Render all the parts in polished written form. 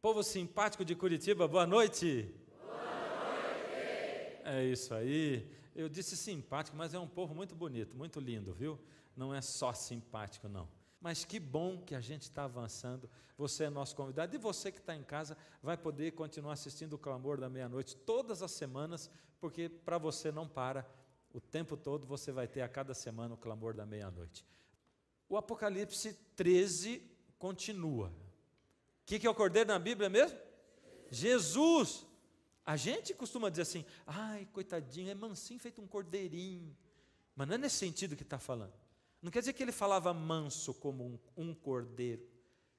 Povo simpático de Curitiba, boa noite. Boa noite. É isso aí. Eu disse simpático, mas é um povo muito bonito, muito lindo, viu? Não é só simpático, não. Mas que bom que a gente está avançando. Você é nosso convidado e você que está em casa vai poder continuar assistindo o Clamor da Meia-Noite todas as semanas, porque para você não para, o tempo todo você vai ter a cada semana o Clamor da Meia-Noite. O Apocalipse 13 continua. O que é o cordeiro na Bíblia mesmo? Jesus. A gente costuma dizer assim, ai, coitadinho, é mansinho, feito um cordeirinho. Mas não é nesse sentido que está falando. Não quer dizer que ele falava manso como um cordeiro.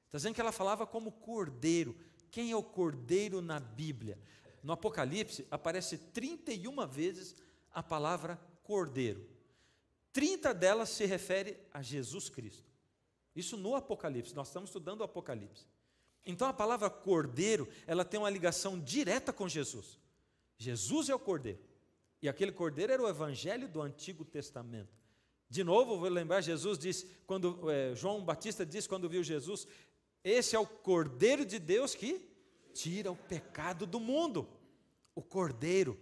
Está dizendo que ela falava como cordeiro. Quem é o cordeiro na Bíblia? No Apocalipse aparece 31 vezes a palavra cordeiro. 30 delas se refere a Jesus Cristo. Isso no Apocalipse, nós estamos estudando o Apocalipse. Então a palavra cordeiro, ela tem uma ligação direta com Jesus. Jesus é o cordeiro. E aquele cordeiro era o evangelho do Antigo Testamento. De novo, vou lembrar, Jesus disse, João Batista disse quando viu Jesus, esse é o cordeiro de Deus que tira o pecado do mundo. O cordeiro.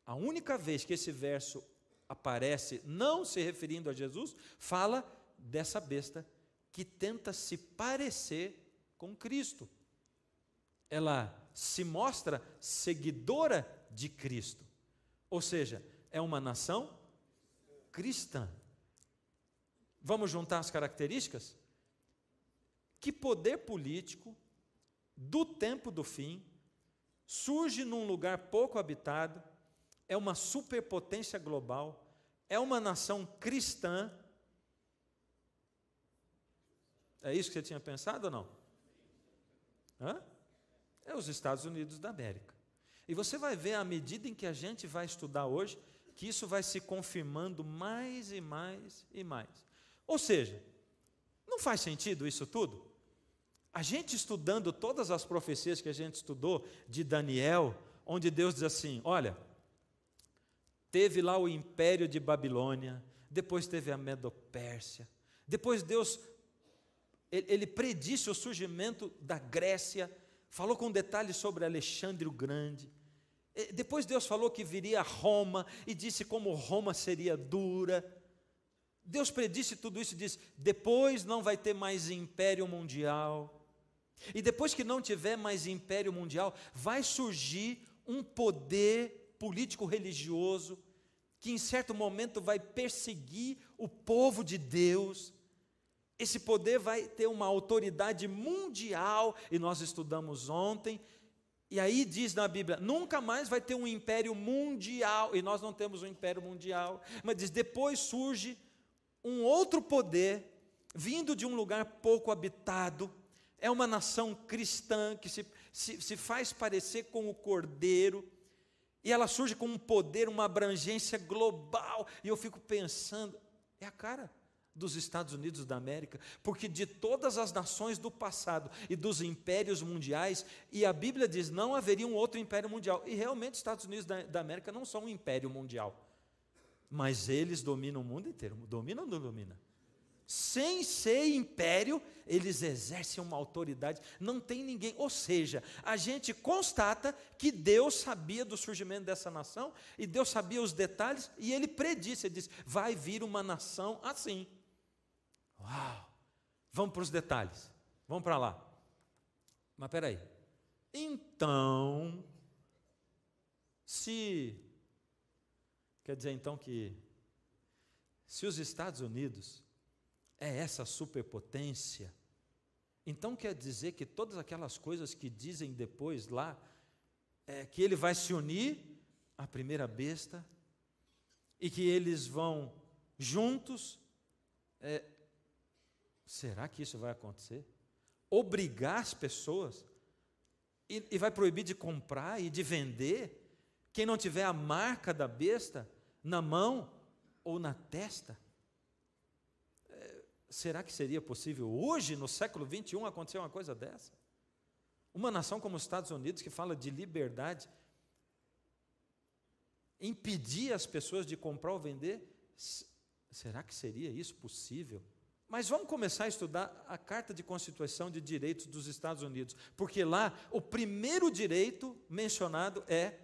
A única vez que esse verso aparece, não se referindo a Jesus, fala dessa besta que tenta se parecer com Cristo. Ela se mostra seguidora de Cristo. Ou seja, é uma nação cristã. Vamos juntar as características? Que poder político do tempo do fim surge num lugar pouco habitado, é uma superpotência global, é uma nação cristã. É isso que você tinha pensado ou não? Hã? É os Estados Unidos da América. E você vai ver, à medida em que a gente vai estudar hoje, que isso vai se confirmando mais e mais e mais. Ou seja, não faz sentido isso tudo? A gente estudando todas as profecias que a gente estudou de Daniel, onde Deus diz assim, olha, teve lá o império de Babilônia, depois teve a Medo-Pérsia, depois Deus, ele predisse o surgimento da Grécia, falou com detalhes sobre Alexandre o Grande, depois Deus falou que viria Roma, e disse como Roma seria dura. Deus predisse tudo isso e disse, depois não vai ter mais império mundial, e depois que não tiver mais império mundial, vai surgir um poder político-religioso, que em certo momento vai perseguir o povo de Deus. Esse poder vai ter uma autoridade mundial, e nós estudamos ontem, e aí diz na Bíblia, nunca mais vai ter um império mundial, e nós não temos um império mundial, mas diz, depois surge um outro poder, vindo de um lugar pouco habitado, é uma nação cristã, que se faz parecer com o cordeiro, e ela surge com um poder, uma abrangência global, e eu fico pensando, é a cara dos Estados Unidos da América, porque de todas as nações do passado e dos impérios mundiais, e a Bíblia diz, não haveria um outro império mundial, e realmente os Estados Unidos da América não são um império mundial, mas eles dominam o mundo inteiro, dominam ou não dominam? Sem ser império, eles exercem uma autoridade, não tem ninguém, ou seja, a gente constata que Deus sabia do surgimento dessa nação, e Deus sabia os detalhes, e Ele predisse, Ele disse, vai vir uma nação assim. Uau! Vamos para os detalhes, vamos para lá. Mas espera aí, então, quer dizer então que, se os Estados Unidos é essa superpotência, então quer dizer que todas aquelas coisas que dizem depois lá, que ele vai se unir à primeira besta, e que eles vão juntos, será que isso vai acontecer? Obrigar as pessoas, e vai proibir de comprar e de vender, quem não tiver a marca da besta na mão ou na testa? Será que seria possível hoje, no século 21, acontecer uma coisa dessa? Uma nação como os Estados Unidos, que fala de liberdade, impedir as pessoas de comprar ou vender, será que seria isso possível? Mas vamos começar a estudar a Carta de Constituição de Direitos dos Estados Unidos, porque lá o primeiro direito mencionado é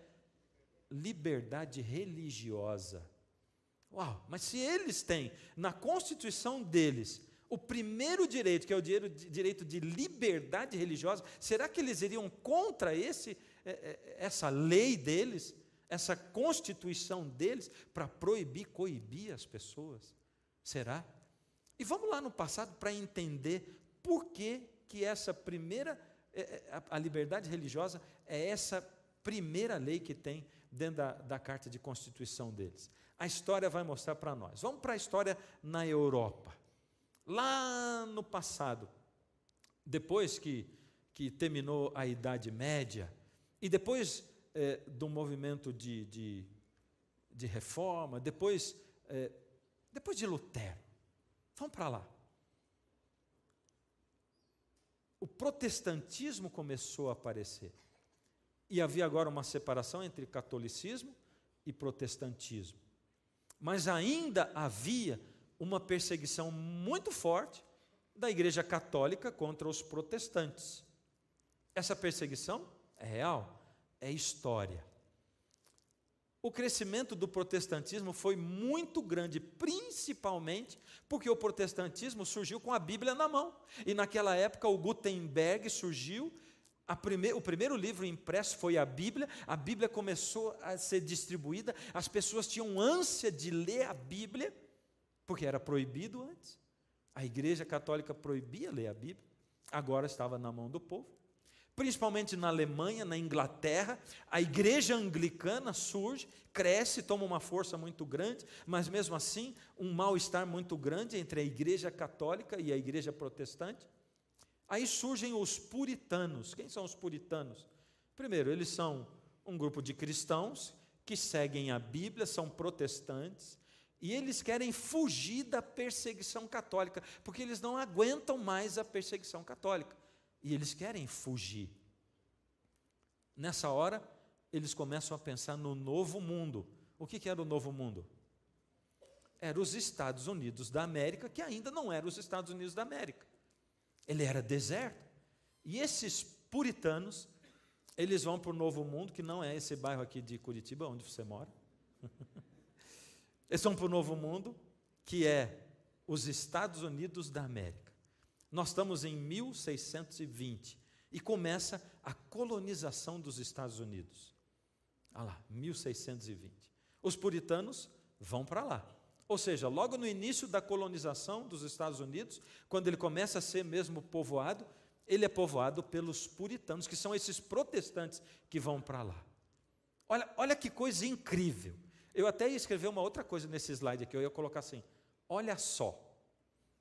liberdade religiosa. Uau, mas se eles têm na Constituição deles o primeiro direito, que é o direito de liberdade religiosa, será que eles iriam contra essa lei deles, essa Constituição deles, para proibir, coibir as pessoas? Será? E vamos lá no passado para entender por que essa primeira, a liberdade religiosa é essa primeira lei que tem dentro da Carta de Constituição deles. A história vai mostrar para nós. Vamos para a história na Europa. Lá no passado, depois que terminou a Idade Média, e depois do movimento de reforma, depois de Lutero, vamos para lá. O protestantismo começou a aparecer. E havia agora uma separação entre catolicismo e protestantismo. Mas ainda havia uma perseguição muito forte da Igreja Católica contra os protestantes. Essa perseguição é real, é história. O crescimento do protestantismo foi muito grande, principalmente porque o protestantismo surgiu com a Bíblia na mão. E naquela época o Gutenberg surgiu, o primeiro livro impresso foi a Bíblia começou a ser distribuída, as pessoas tinham ânsia de ler a Bíblia, porque era proibido antes. A Igreja Católica proibia ler a Bíblia, agora estava na mão do povo. Principalmente na Alemanha, na Inglaterra, a Igreja Anglicana surge, cresce, toma uma força muito grande, mas mesmo assim, um mal-estar muito grande entre a Igreja Católica e a Igreja Protestante. Aí surgem os puritanos. Quem são os puritanos? Primeiro, eles são um grupo de cristãos que seguem a Bíblia, são protestantes, e eles querem fugir da perseguição católica, porque eles não aguentam mais a perseguição católica, e eles querem fugir. Nessa hora, eles começam a pensar no novo mundo. O que era o novo mundo? Era os Estados Unidos da América, que ainda não eram os Estados Unidos da América. Ele era deserto. E esses puritanos, eles vão para o Novo Mundo, que não é esse bairro aqui de Curitiba, onde você mora. Eles vão para o Novo Mundo, que é os Estados Unidos da América. Nós estamos em 1620 e começa a colonização dos Estados Unidos. Olha lá, 1620. Os puritanos vão para lá. Ou seja, logo no início da colonização dos Estados Unidos, quando ele começa a ser mesmo povoado, ele é povoado pelos puritanos, que são esses protestantes que vão para lá. Olha que coisa incrível. Eu até ia escrever uma outra coisa nesse slide aqui, eu ia colocar assim, olha só.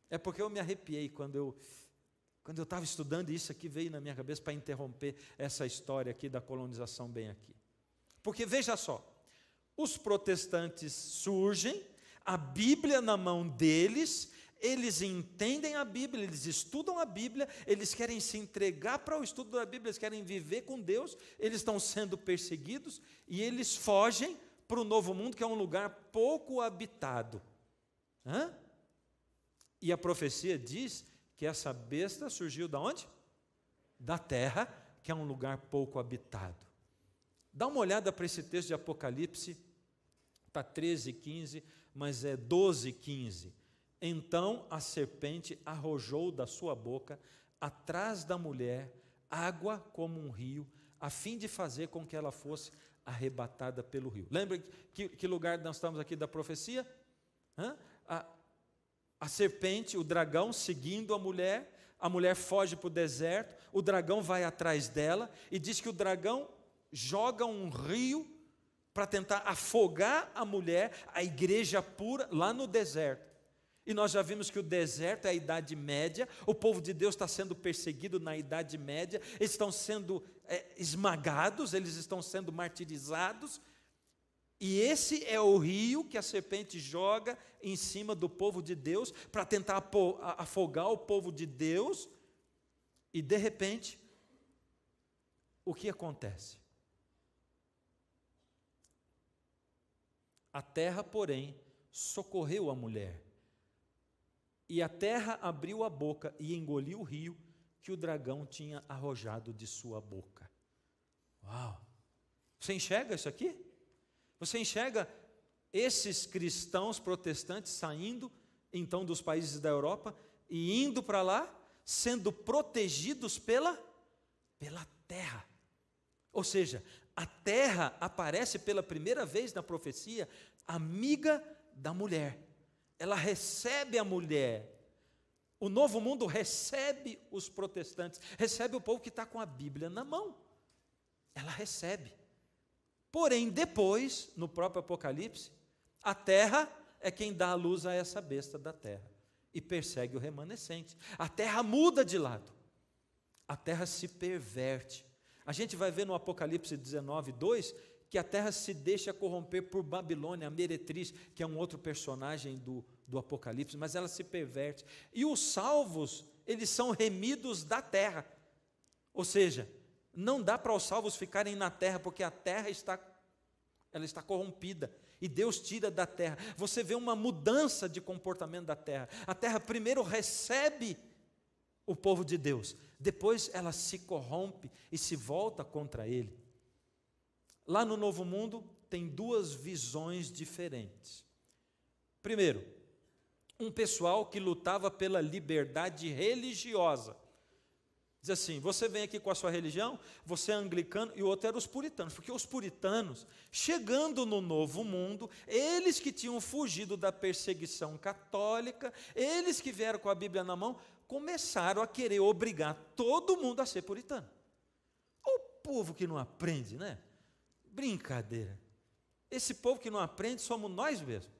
É porque eu me arrepiei quando eu estava estudando, e isso aqui veio na minha cabeça para interromper essa história aqui da colonização bem aqui. Porque veja só, os protestantes surgem, a Bíblia na mão deles, eles entendem a Bíblia, eles estudam a Bíblia, eles querem se entregar para o estudo da Bíblia, eles querem viver com Deus, eles estão sendo perseguidos e eles fogem para o Novo Mundo, que é um lugar pouco habitado. E a profecia diz que essa besta surgiu da onde? Da terra, que é um lugar pouco habitado. Dá uma olhada para esse texto de Apocalipse, está 13:15, mas é 12:15. Então a serpente arrojou da sua boca, atrás da mulher, água como um rio, a fim de fazer com que ela fosse arrebatada pelo rio. Lembra que lugar nós estamos aqui da profecia? A serpente, o dragão, seguindo a mulher foge para o deserto, o dragão vai atrás dela, e diz que o dragão joga um rio para tentar afogar a mulher, a igreja pura, lá no deserto. E nós já vimos que o deserto é a Idade Média, o povo de Deus está sendo perseguido na Idade Média, eles estão sendo esmagados, eles estão sendo martirizados, e esse é o rio que a serpente joga em cima do povo de Deus, para tentar afogar o povo de Deus, e de repente, o que acontece? A terra, porém, socorreu a mulher. E a terra abriu a boca e engoliu o rio que o dragão tinha arrojado de sua boca. Uau! Você enxerga isso aqui? Você enxerga esses cristãos protestantes saindo, então, dos países da Europa e indo para lá, sendo protegidos pela terra. Ou seja, a terra aparece pela primeira vez na profecia, amiga da mulher. Ela recebe a mulher. O novo mundo recebe os protestantes, recebe o povo que está com a Bíblia na mão. Ela recebe. Porém, depois, no próprio Apocalipse, a terra é quem dá a luz a essa besta da terra e persegue o remanescente. A terra muda de lado. A terra se perverte. A gente vai ver no Apocalipse 19, 2, que a terra se deixa corromper por Babilônia, a meretriz, que é um outro personagem do Apocalipse, mas ela se perverte. E os salvos, eles são remidos da terra. Ou seja, não dá para os salvos ficarem na terra, porque a terra está corrompida. E Deus tira da terra. Você vê uma mudança de comportamento da terra. A terra primeiro recebe o povo de Deus, depois ela se corrompe e se volta contra ele. Lá no Novo Mundo tem duas visões diferentes. Primeiro, um pessoal que lutava pela liberdade religiosa. Diz assim, você vem aqui com a sua religião, você é anglicano, e o outro era os puritanos, porque os puritanos, chegando no Novo Mundo, eles que tinham fugido da perseguição católica, eles que vieram com a Bíblia na mão, começaram a querer obrigar todo mundo a ser puritano. O povo que não aprende, né? Brincadeira. Esse povo que não aprende somos nós mesmos.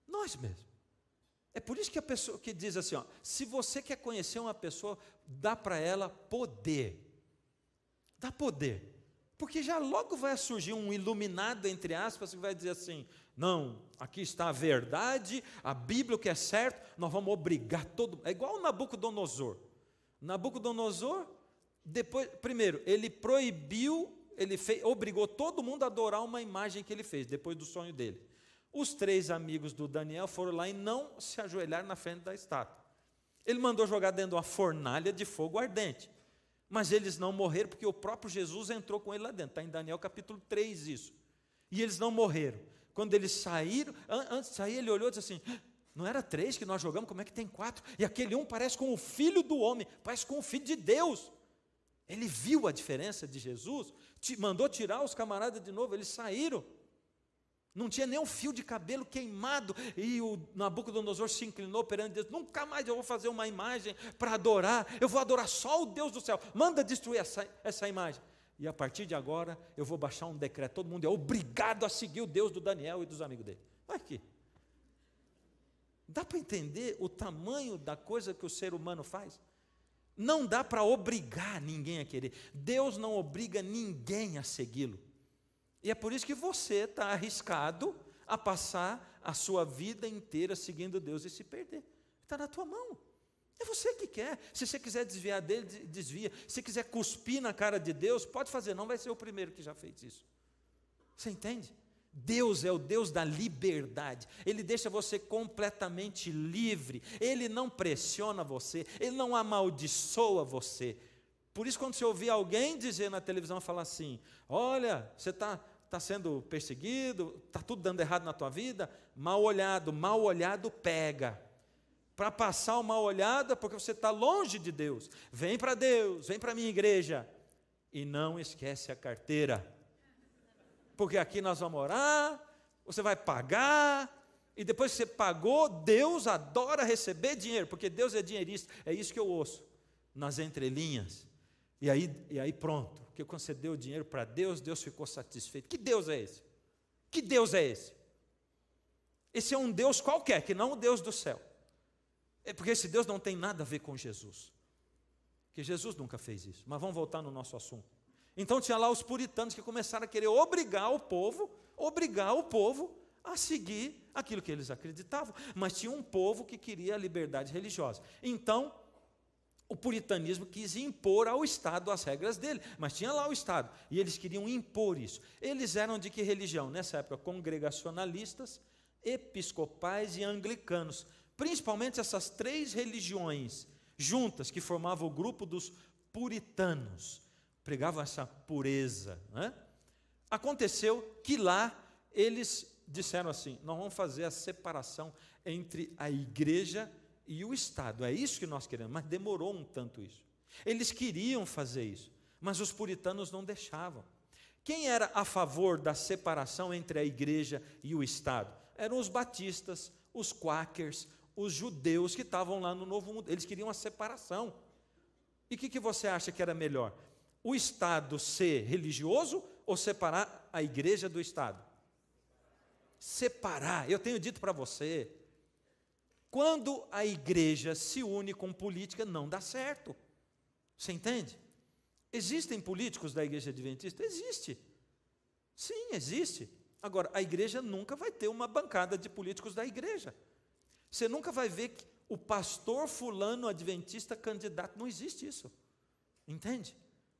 Nós mesmos. É por isso que a pessoa que diz assim, ó, se você quer conhecer uma pessoa, dá para ela poder. Dá poder. Porque já logo vai surgir um iluminado, entre aspas, que vai dizer assim, não, aqui está a verdade, a Bíblia, o que é certo, nós vamos obrigar todo mundo. É igual o Nabucodonosor. Nabucodonosor, depois, primeiro, ele proibiu, obrigou todo mundo a adorar uma imagem que ele fez, depois do sonho dele. Os 3 amigos do Daniel foram lá e não se ajoelharam na frente da estátua. Ele mandou jogar dentro de uma fornalha de fogo ardente. Mas eles não morreram, porque o próprio Jesus entrou com ele lá dentro. Está em Daniel capítulo 3 isso. E eles não morreram. Quando eles saíram, antes de sair, ele olhou e disse assim, não era 3 que nós jogamos, como é que tem 4? E aquele um parece com o Filho do homem, parece com o Filho de Deus. Ele viu a diferença de Jesus, mandou tirar os camaradas de novo, eles saíram. Não tinha nem um fio de cabelo queimado, e o Nabucodonosor se inclinou perante Deus, nunca mais eu vou fazer uma imagem para adorar, eu vou adorar só o Deus do céu, manda destruir essa imagem, e a partir de agora eu vou baixar um decreto, todo mundo é obrigado a seguir o Deus do Daniel e dos amigos dele. Olha aqui, dá para entender o tamanho da coisa que o ser humano faz? Não dá para obrigar ninguém a querer, Deus não obriga ninguém a segui-lo. E é por isso que você está arriscado a passar a sua vida inteira seguindo Deus e se perder. Está na tua mão. É você que quer. Se você quiser desviar dele, desvia. Se quiser cuspir na cara de Deus, pode fazer. Não vai ser o primeiro que já fez isso. Você entende? Deus é o Deus da liberdade. Ele deixa você completamente livre. Ele não pressiona você. Ele não amaldiçoa você. Por isso, quando você ouvir alguém dizer na televisão, falar assim, olha, você está sendo perseguido, está tudo dando errado na tua vida, mal olhado pega. Para passar o mal olhado é porque você está longe de Deus. Vem para Deus, vem para a minha igreja. E não esquece a carteira. Porque aqui nós vamos orar, você vai pagar, e depois que você pagou, Deus adora receber dinheiro, porque Deus é dinheirista. É isso que eu ouço nas entrelinhas. E aí pronto, porque quando você deu dinheiro para Deus, Deus ficou satisfeito. Que Deus é esse? Que Deus é esse? Esse é um Deus qualquer, que não o Deus do céu. É porque esse Deus não tem nada a ver com Jesus. Porque Jesus nunca fez isso. Mas vamos voltar no nosso assunto. Então tinha lá os puritanos que começaram a querer obrigar o povo a seguir aquilo que eles acreditavam. Mas tinha um povo que queria a liberdade religiosa. Então, o puritanismo quis impor ao Estado as regras dele, mas tinha lá o Estado, e eles queriam impor isso. Eles eram de que religião? Nessa época, congregacionalistas, episcopais e anglicanos. principalmente essas 3 religiões juntas, que formavam o grupo dos puritanos, pregavam essa pureza, né? Aconteceu que lá eles disseram assim: nós vamos fazer a separação entre a igreja e o Estado, é isso que nós queremos, mas demorou um tanto isso. Eles queriam fazer isso, mas os puritanos não deixavam. Quem era a favor da separação entre a igreja e o Estado? Eram os batistas, os quakers, os judeus que estavam lá no Novo Mundo. Eles queriam a separação. E o que você acha que era melhor? O Estado ser religioso ou separar a igreja do Estado? Separar. Eu tenho dito para você, quando a igreja se une com política, não dá certo. Você entende? Existem políticos da igreja adventista? Existe. Sim, existe. Agora, a igreja nunca vai ter uma bancada de políticos da igreja. Você nunca vai ver que o pastor fulano adventista candidato, não existe isso. Entende?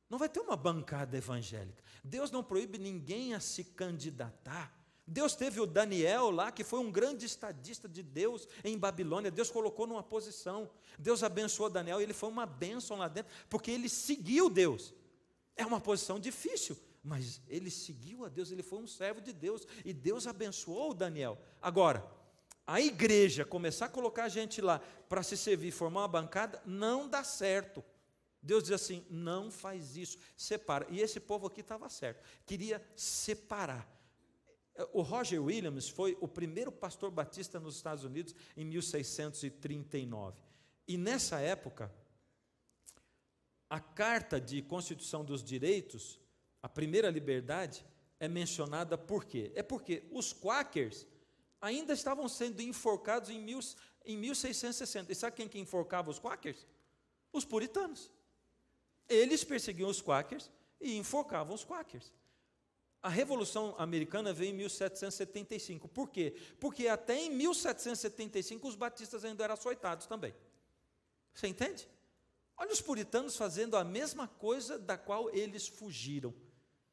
Não vai ter uma bancada evangélica. Deus não proíbe ninguém a se candidatar. Deus teve o Daniel lá, que foi um grande estadista de Deus em Babilônia. Deus colocou numa posição. Deus abençoou Daniel e ele foi uma bênção lá dentro, porque ele seguiu Deus. É uma posição difícil, mas ele seguiu a Deus, ele foi um servo de Deus, e Deus abençoou o Daniel. Agora, a igreja começar a colocar a gente lá para se servir, formar uma bancada, não dá certo. Deus diz assim: não faz isso, separa. E esse povo aqui estava certo, queria separar. O Roger Williams foi o primeiro pastor batista nos Estados Unidos em 1639. E nessa época, a Carta de Constituição dos Direitos, a primeira liberdade, é mencionada por quê? É porque os quakers ainda estavam sendo enforcados em 1660. E sabe quem que enforcava os quakers? Os puritanos. Eles perseguiam os quakers e enforcavam os quakers. A Revolução Americana veio em 1775. Por quê? Porque até em 1775 os batistas ainda eram açoitados também. Você entende? Olha os puritanos fazendo a mesma coisa da qual eles fugiram.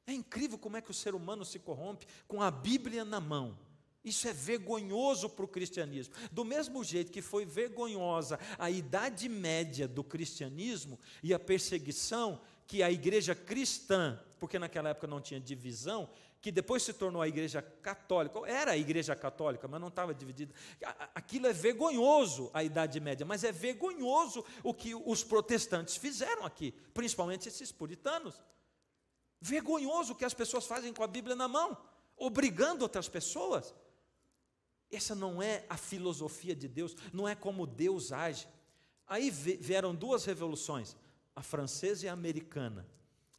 É incrível como é que o ser humano se corrompe com a Bíblia na mão. Isso é vergonhoso para o cristianismo. Do mesmo jeito que foi vergonhosa a Idade Média do cristianismo e a perseguição que a igreja cristã, porque naquela época não tinha divisão, que depois se tornou a igreja católica, era a igreja católica, mas não estava dividida. Aquilo é vergonhoso, a Idade Média, mas é vergonhoso o que os protestantes fizeram aqui, principalmente esses puritanos. Vergonhoso o que as pessoas fazem com a Bíblia na mão, obrigando outras pessoas. Essa não é a filosofia de Deus, não é como Deus age. Aí vieram 2 revoluções, a francesa e a americana.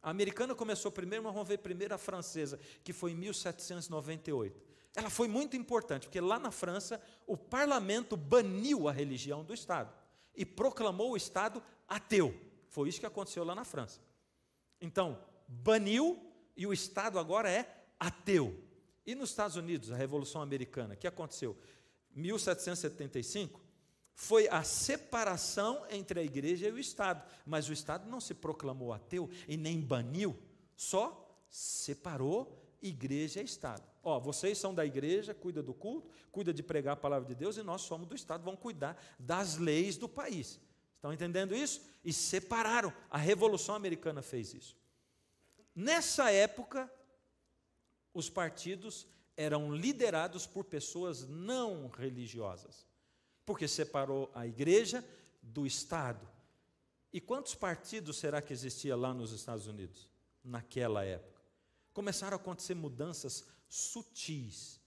A americana começou primeiro, mas vamos ver primeiro a francesa, que foi em 1798. Ela foi muito importante, porque lá na França, o parlamento baniu a religião do Estado e proclamou o Estado ateu. Foi isso que aconteceu lá na França. Então, baniu e o Estado agora é ateu. E nos Estados Unidos, a Revolução Americana, o que aconteceu? 1775, foi a separação entre a igreja e o Estado, mas o Estado não se proclamou ateu e nem baniu, só separou igreja e Estado. Vocês são da igreja, cuida do culto, cuida de pregar a palavra de Deus, e nós somos do Estado, vamos cuidar das leis do país. Estão entendendo isso? E separaram. A Revolução Americana fez isso. Nessa época, os partidos eram liderados por pessoas não religiosas, porque separou a igreja do Estado. E quantos partidos será que existia lá nos Estados Unidos, naquela época? Começaram a acontecer mudanças sutis.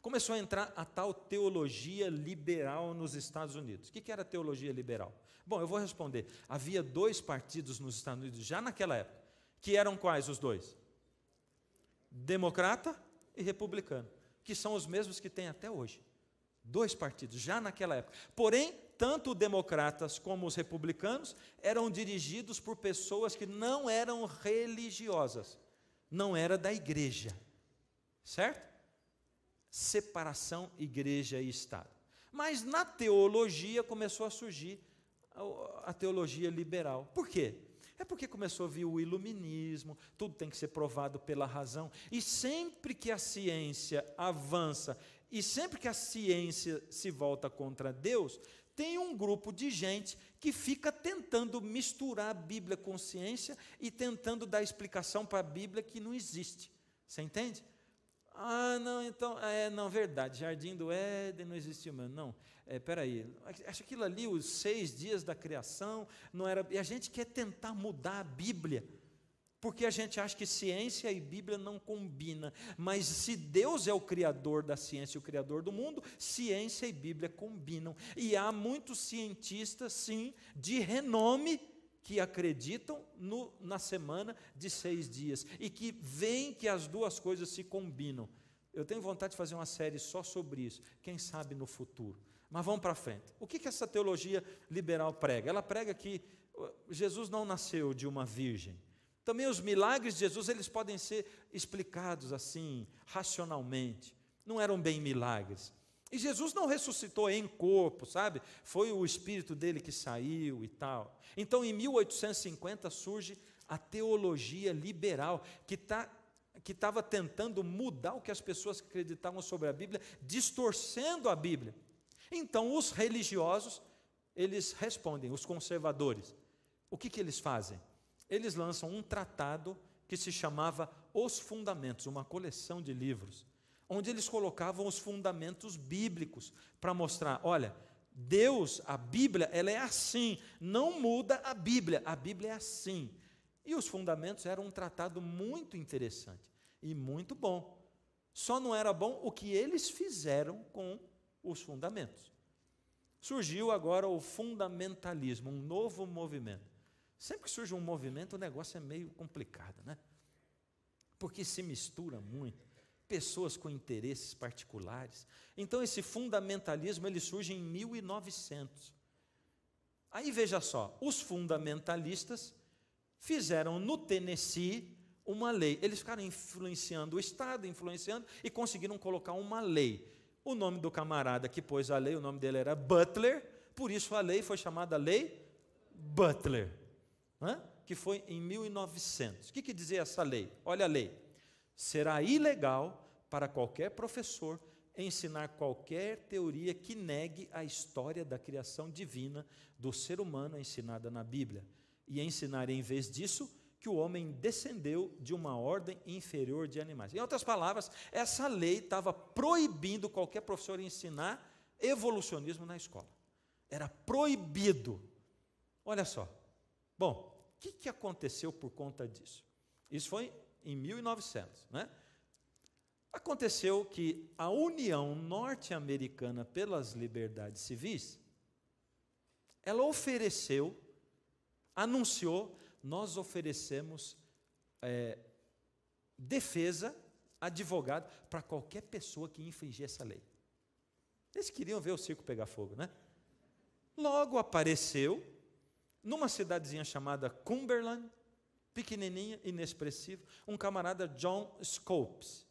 Começou a entrar a tal teologia liberal nos Estados Unidos. O que era teologia liberal? Bom, eu vou responder. Havia 2 partidos nos Estados Unidos, já naquela época, que eram quais os 2? Democrata e republicano, que são os mesmos que tem até hoje. 2 partidos, já naquela época. Porém, tanto os democratas como os republicanos eram dirigidos por pessoas que não eram religiosas, não era da igreja, certo? Separação igreja e Estado. Mas na teologia começou a surgir a teologia liberal. Por quê? É porque começou a vir o iluminismo, tudo tem que ser provado pela razão, e sempre que a ciência avança E sempre que a ciência se volta contra Deus, tem um grupo de gente que fica tentando misturar a Bíblia com ciência e tentando dar explicação para a Bíblia que não existe. Você entende? Ah, não, então, não, verdade, Jardim do Éden não existiu mesmo. Não, peraí, acho que aquilo ali, os 6 dias da criação, não era. E a gente quer tentar mudar a Bíblia, porque a gente acha que ciência e Bíblia não combinam. Mas se Deus é o criador da ciência e o criador do mundo, ciência e Bíblia combinam. E há muitos cientistas, sim, de renome, que acreditam na semana de 6 dias, e que veem que as duas coisas se combinam. Eu tenho vontade de fazer uma série só sobre isso, quem sabe no futuro. Mas vamos para frente. O que essa teologia liberal prega? Ela prega que Jesus não nasceu de uma virgem. Também os milagres de Jesus, eles podem ser explicados assim, racionalmente. Não eram bem milagres. E Jesus não ressuscitou em corpo, sabe? Foi o Espírito dele que saiu e tal. Então, em 1850, surge a teologia liberal, que estava tentando mudar o que as pessoas acreditavam sobre a Bíblia, distorcendo a Bíblia. Então, os religiosos, eles respondem, os conservadores. O que eles fazem? Eles lançam um tratado que se chamava Os Fundamentos, uma coleção de livros, onde eles colocavam os fundamentos bíblicos, para mostrar, olha, Deus, a Bíblia, ela é assim, não muda a Bíblia é assim. E os fundamentos eram um tratado muito interessante e muito bom. Só não era bom o que eles fizeram com os fundamentos. Surgiu agora o fundamentalismo, um novo movimento. Sempre que surge um movimento, o negócio é meio complicado, né? Porque se mistura muito, pessoas com interesses particulares. Então, esse fundamentalismo, ele surge em 1900. Aí, veja só, os fundamentalistas fizeram no Tennessee uma lei. Eles ficaram influenciando o Estado, e conseguiram colocar uma lei. O nome do camarada que pôs a lei, o nome dele era Butler, por isso a lei foi chamada Lei Butler, que foi em 1900. O que dizia essa lei? Olha a lei. Será ilegal para qualquer professor ensinar qualquer teoria que negue a história da criação divina do ser humano ensinada na Bíblia, e ensinar em vez disso que o homem descendeu de uma ordem inferior de animais. Em outras palavras, essa lei estava proibindo qualquer professor ensinar evolucionismo na escola. Era proibido. Olha só. Bom, o que aconteceu por conta disso? Isso foi em 1900, né? Aconteceu que a União Norte-Americana pelas Liberdades Civis, ela anunciou, nós oferecemos defesa, advogado, para qualquer pessoa que infringir essa lei. Eles queriam ver o circo pegar fogo, né? Logo apareceu, numa cidadezinha chamada Cumberland, pequenininha, inexpressivo, um camarada John Scopes,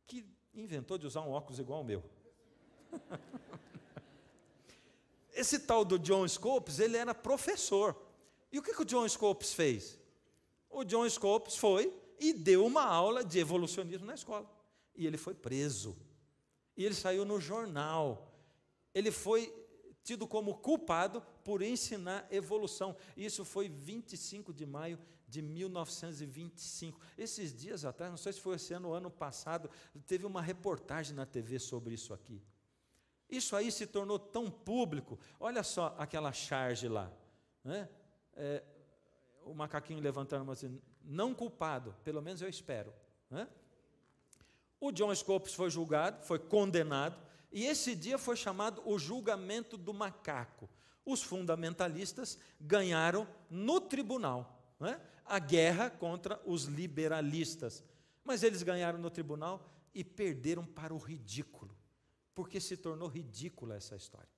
que inventou de usar um óculos igual ao meu. Esse tal do John Scopes, ele era professor. E o que o John Scopes fez? O John Scopes foi e deu uma aula de evolucionismo na escola. E ele foi preso. E ele saiu no jornal. Ele foi tido como culpado por ensinar evolução. Isso foi 25 de maio de 1925. Esses dias atrás, não sei se foi esse ano ou ano passado, teve uma reportagem na TV sobre isso aqui. Isso aí se tornou tão público. Olha só aquela charge lá, né? O macaquinho levantando a mão assim, não culpado, pelo menos eu espero, né? O John Scopes foi julgado, foi condenado, e esse dia foi chamado o julgamento do macaco. Os fundamentalistas ganharam no tribunal, né, a guerra contra os liberalistas. Mas eles ganharam no tribunal e perderam para o ridículo, porque se tornou ridícula essa história.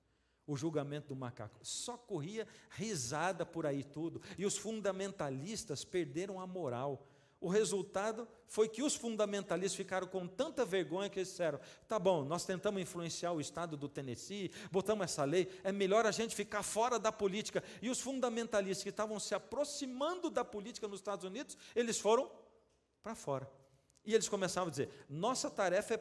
O julgamento do macaco. Só corria risada por aí tudo. E os fundamentalistas perderam a moral. O resultado foi que os fundamentalistas ficaram com tanta vergonha que eles disseram, tá bom, nós tentamos influenciar o estado do Tennessee, botamos essa lei, é melhor a gente ficar fora da política. E os fundamentalistas que estavam se aproximando da política nos Estados Unidos, eles foram para fora. E eles começavam a dizer, nossa tarefa é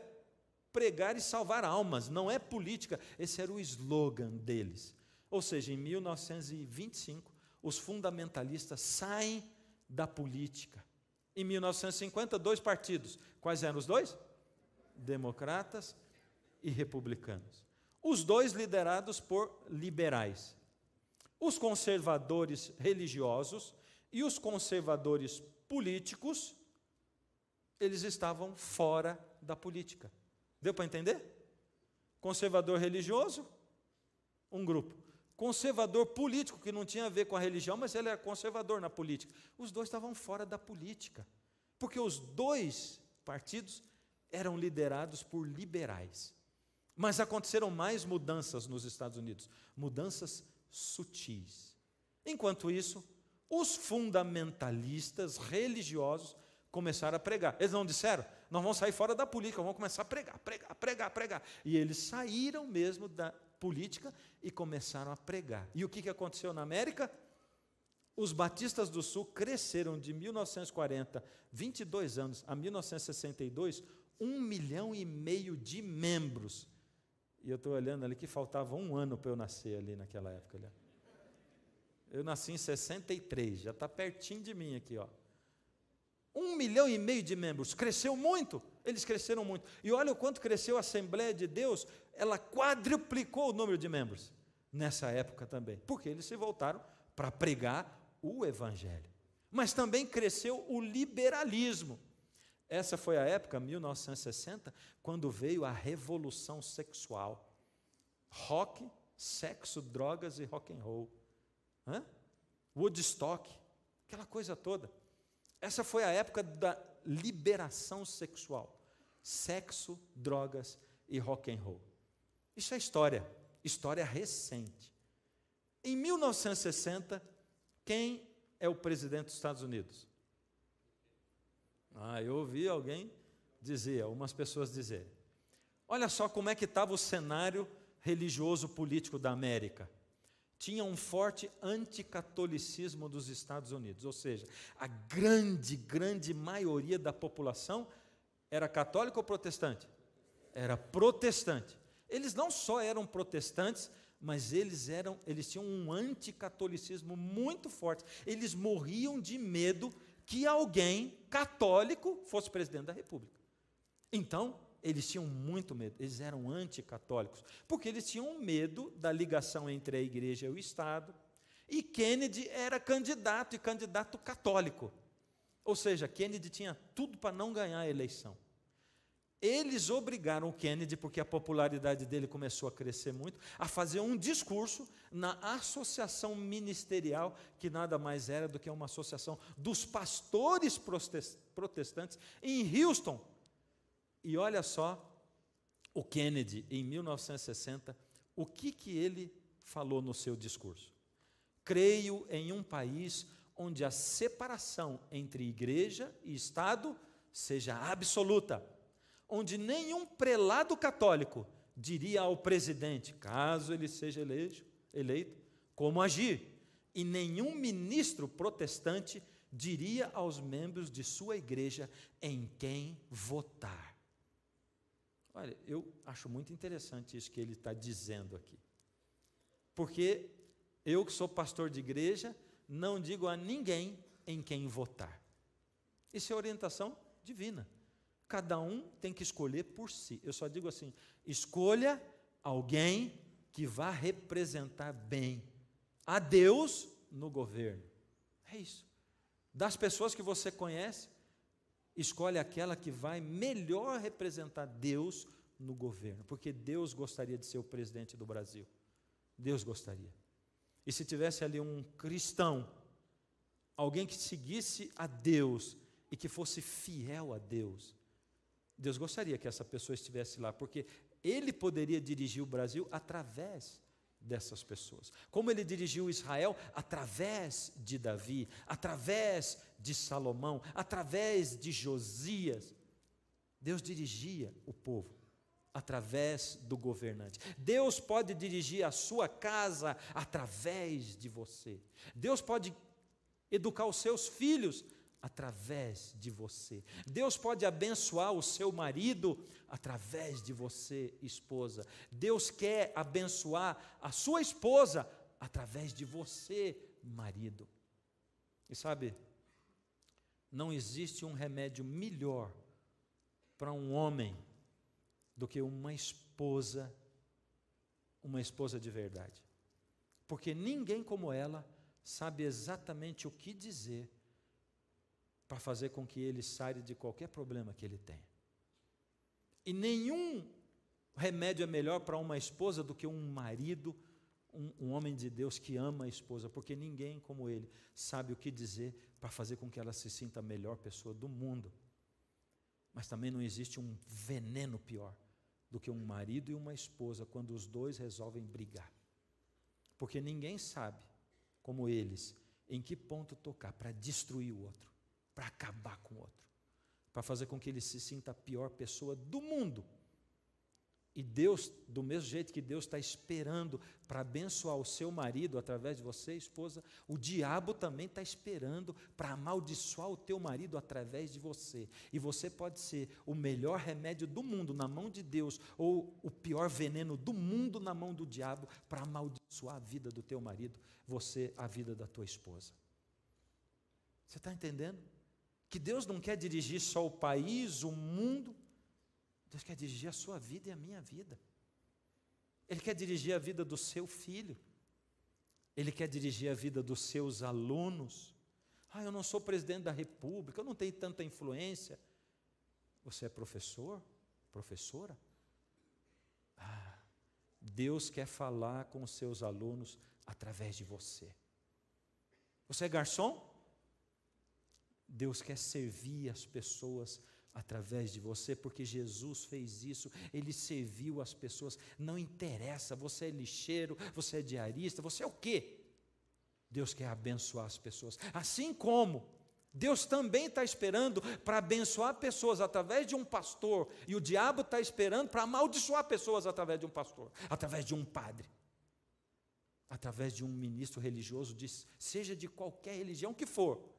pregar e salvar almas, não é política. Esse era o slogan deles. Ou seja, em 1925, os fundamentalistas saem da política. Em 1950, 2 partidos. Quais eram os 2? Democratas e republicanos. Os 2 liderados por liberais. Os conservadores religiosos e os conservadores políticos, eles estavam fora da política. Deu para entender? Conservador religioso, um grupo. Conservador político, que não tinha a ver com a religião, mas ele era conservador na política. Os 2 estavam fora da política, porque os 2 partidos eram liderados por liberais. Mas aconteceram mais mudanças nos Estados Unidos, mudanças sutis. Enquanto isso, os fundamentalistas religiosos começaram a pregar. Eles não disseram, nós vamos sair fora da política, vamos começar a pregar. E eles saíram mesmo da política e começaram a pregar. E o que aconteceu na América? Os batistas do Sul cresceram de 1940, 22 anos, a 1962, 1,5 milhão de membros. E eu estou olhando ali que faltava 1 ano para eu nascer ali naquela época. Ali. Eu nasci em 63, já está pertinho de mim aqui, ó. 1,5 milhão de membros, cresceu muito, eles cresceram muito. E olha o quanto cresceu a Assembleia de Deus, ela quadruplicou o número de membros nessa época também, porque eles se voltaram para pregar o Evangelho. Mas também cresceu o liberalismo. Essa foi a época, 1960, quando veio a revolução sexual. Rock, sexo, drogas e rock and roll. Woodstock, aquela coisa toda. Essa foi a época da liberação sexual. Sexo, drogas e rock and roll. Isso é história recente. Em 1960, quem é o presidente dos Estados Unidos? Eu ouvi alguém dizer, algumas pessoas dizerem. Olha só como é que estava o cenário religioso político da América. Tinha um forte anticatolicismo dos Estados Unidos, ou seja, a grande maioria da população era católica ou protestante? Era protestante. Eles não só eram protestantes, mas eles tinham um anticatolicismo muito forte. Eles morriam de medo que alguém católico fosse presidente da República. Então, eles tinham muito medo, eles eram anticatólicos, porque eles tinham medo da ligação entre a igreja e o Estado, e Kennedy era candidato, e candidato católico. Ou seja, Kennedy tinha tudo para não ganhar a eleição. Eles obrigaram o Kennedy, porque a popularidade dele começou a crescer muito, a fazer um discurso na associação ministerial, que nada mais era do que uma associação dos pastores protestantes em Houston. E olha só, o Kennedy, em 1960, o que ele falou no seu discurso? Creio em um país onde a separação entre igreja e Estado seja absoluta, onde nenhum prelado católico diria ao presidente, caso ele seja eleito, como agir, e nenhum ministro protestante diria aos membros de sua igreja em quem votar. Olha, eu acho muito interessante isso que ele está dizendo aqui, porque eu que sou pastor de igreja, não digo a ninguém em quem votar. Isso é orientação divina. Cada um tem que escolher por si. Eu só digo assim, escolha alguém que vá representar bem a Deus no governo. É isso. Das pessoas que você conhece, escolhe aquela que vai melhor representar Deus no governo, porque Deus gostaria de ser o presidente do Brasil. Deus gostaria. E se tivesse ali um cristão, alguém que seguisse a Deus e que fosse fiel a Deus, Deus gostaria que essa pessoa estivesse lá, porque Ele poderia dirigir o Brasil através dessas pessoas. Como Ele dirigiu Israel através de Davi, através de Salomão, através de Josias. Deus dirigia o povo através do governante. Deus pode dirigir a sua casa através de você. Deus pode educar os seus filhos através de você. Deus pode abençoar o seu marido através de você, esposa. Deus quer abençoar a sua esposa através de você, marido. E sabe, não existe um remédio melhor para um homem do que uma esposa de verdade. Porque ninguém como ela sabe exatamente o que dizer para fazer com que ele saia de qualquer problema que ele tenha. E nenhum remédio é melhor para uma esposa do que um marido, um homem de Deus que ama a esposa, porque ninguém como ele sabe o que dizer para fazer com que ela se sinta a melhor pessoa do mundo. Mas também não existe um veneno pior do que um marido e uma esposa quando os dois resolvem brigar. Porque ninguém sabe, como eles, em que ponto tocar para destruir o outro, para acabar com o outro, para fazer com que ele se sinta a pior pessoa do mundo. E Deus, do mesmo jeito que Deus está esperando para abençoar o seu marido através de você, esposa, o diabo também está esperando para amaldiçoar o teu marido através de você. E você pode ser o melhor remédio do mundo na mão de Deus, ou o pior veneno do mundo na mão do diabo para amaldiçoar a vida do teu marido, você, a vida da tua esposa. Você está entendendo? Que Deus não quer dirigir só o país, o mundo. Deus quer dirigir a sua vida e a minha vida. Ele quer dirigir a vida do seu filho. Ele quer dirigir a vida dos seus alunos. Eu não sou presidente da república, eu não tenho tanta influência. Você é professor? Professora? Deus quer falar com os seus alunos através de você. Você é garçom? Deus quer servir as pessoas através de você, porque Jesus fez isso, Ele serviu as pessoas. Não interessa, você é lixeiro, você é diarista, você é o quê? Deus quer abençoar as pessoas, assim como Deus também está esperando para abençoar pessoas através de um pastor, e o diabo está esperando para amaldiçoar pessoas através de um pastor, através de um padre, através de um ministro religioso, seja de qualquer religião que for.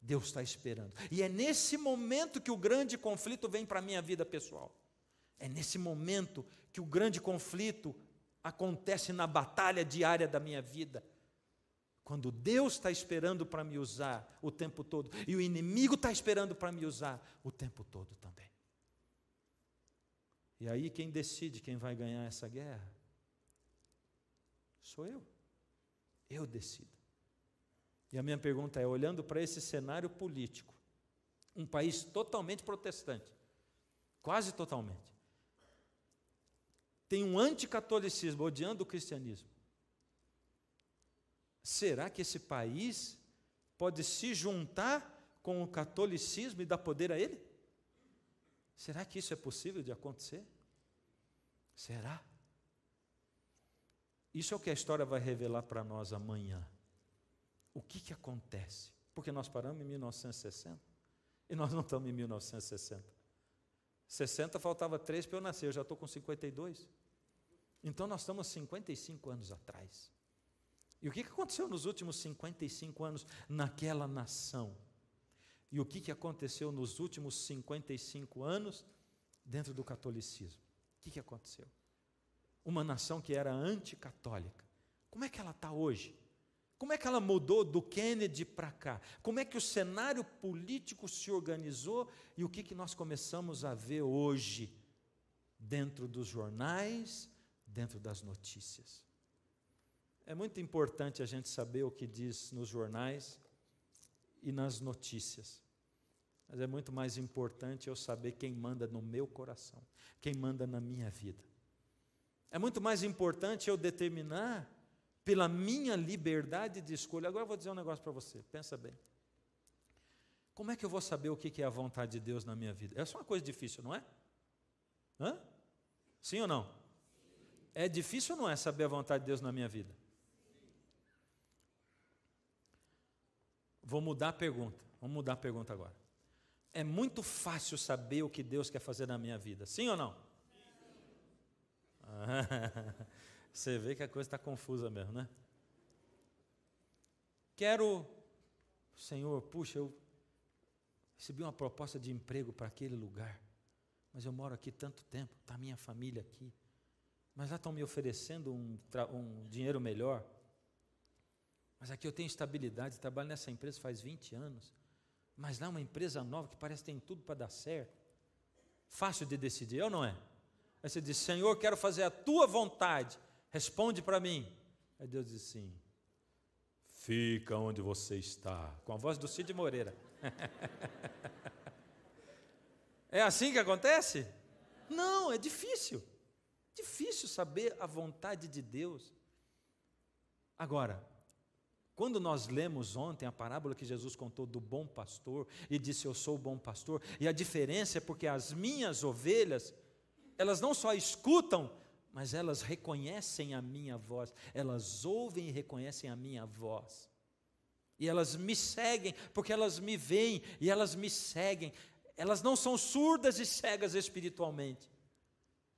Deus está esperando. E é nesse momento que o grande conflito vem para a minha vida pessoal. É nesse momento que o grande conflito acontece na batalha diária da minha vida. Quando Deus está esperando para me usar o tempo todo, e o inimigo está esperando para me usar o tempo todo também. E aí quem decide quem vai ganhar essa guerra? Sou eu. Eu decido. E a minha pergunta é, olhando para esse cenário político, um país totalmente protestante, quase totalmente, tem um anticatolicismo odiando o cristianismo. Será que esse país pode se juntar com o catolicismo e dar poder a ele? Será que isso é possível de acontecer? Será? Isso é o que a história vai revelar para nós amanhã. O que acontece? Porque nós paramos em 1960 e nós não estamos em 1960. 60 faltava 3 para eu nascer, eu já estou com 52. Então nós estamos 55 anos atrás. E o que aconteceu nos últimos 55 anos naquela nação? E o que aconteceu nos últimos 55 anos dentro do catolicismo? O que aconteceu? Uma nação que era anticatólica. Como é que ela está hoje? Como é que ela mudou do Kennedy para cá? Como é que o cenário político se organizou e o que nós começamos a ver hoje dentro dos jornais, dentro das notícias? É muito importante a gente saber o que diz nos jornais e nas notícias. Mas é muito mais importante eu saber quem manda no meu coração, quem manda na minha vida. É muito mais importante eu determinar pela minha liberdade de escolha. Agora eu vou dizer um negócio para você, pensa bem. Como é que eu vou saber o que é a vontade de Deus na minha vida? Essa é uma coisa difícil, não é? Sim ou não? É difícil ou não é saber a vontade de Deus na minha vida? Vou mudar a pergunta, vamos mudar a pergunta agora. É muito fácil saber o que Deus quer fazer na minha vida, sim ou não? Você vê que a coisa está confusa mesmo, né? Senhor, puxa, recebi uma proposta de emprego para aquele lugar, mas eu moro aqui tanto tempo, está a minha família aqui, mas lá estão me oferecendo um dinheiro melhor, mas aqui eu tenho estabilidade, trabalho nessa empresa faz 20 anos, mas lá é uma empresa nova que parece que tem tudo para dar certo. Fácil de decidir, ou não é? Aí você diz, Senhor, quero fazer a tua vontade, responde para mim. Aí Deus diz assim, fica onde você está, com a voz do Cid Moreira. É assim que acontece? Não, é difícil saber a vontade de Deus. Agora, quando nós lemos ontem a parábola que Jesus contou do bom pastor, e disse, eu sou o bom pastor, e a diferença é porque as minhas ovelhas, elas não só escutam, mas elas reconhecem a minha voz, elas ouvem e reconhecem a minha voz, e elas me seguem, porque elas me veem, e elas me seguem, elas não são surdas e cegas espiritualmente.